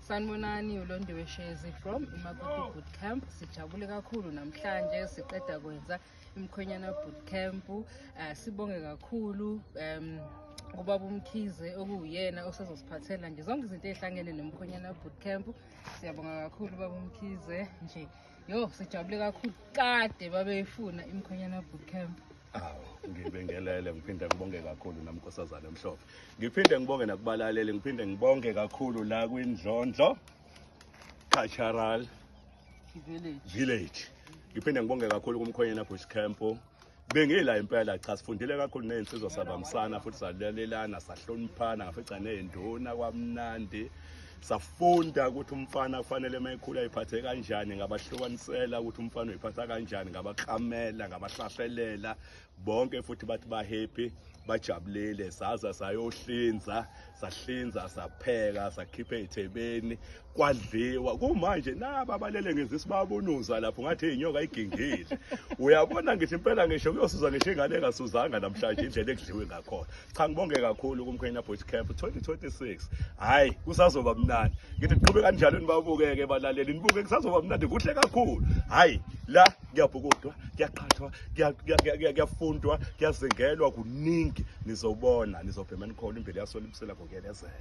Sanibonani, uLondiwe Shezi from iMakoto Bootcamp. Sijabule kakhulu namhlanje siqeda kwenza imkhonyana bootcamp. Sibonge kakhulu ubaba uMkhize okuyena osezosiphathela nje zonke izinto ezihlangene nomkhonyana bootcamp. Siyabonga kakhulu ubaba uMkhize nje. Sijabule kakhulu kade babeyifuna imkhonyana bootcamp. Ngibingelele ngiphinde ngibonge kakhulu namkhosazana emhlophe. Ngiphinde ngibonge nakubalaleli, ngiphinde ngibonge kakhulu la kwindlondlo cultural village. Ngiphinde ngibonge kakhulu kumkhonyana bootcamp. Bengila impela cha sifundile kakhulu nezinsizwa sabamsana futhi salalelana sahloniphana ngafica nezinduna kwamnandi. Safunda ukuthi umfana kufanele mayikhula iphathe kanjani, ngabahlukanisela ukuthi umfana uyiphatha kanjani, ngabaklamela, ngabahlahlelela bonke futhi bathi ba happy, bajabulile. Saza sayohlinza, sahlinza, sapheka, sakhipha ezithebeni, kwadliwa. Kumanje naba balele ngezisi bayabonuza lapho ngathi inyoka igingile. Uyabona ngithi impela ngisho kuyosuzwa ngisho ingane engasuzanga namhlanje indlela ekudliwe ngakhona. Cha ngibonge kakhulu kumkhonyana bootcamp 2026. Hayi kusazoba mnandi. Ngithi qhubeka kanjalo nibabukeke balaleli, nibuke kusazoba mnandi kuhle kakhulu. Hayi la kuyabhukudwa, kuyaqhathwa, kuyafundwa, kuyazingelwa kuningi. Nizobona, nizobhema nikhona impilo yasolibisela ngokuyenezela.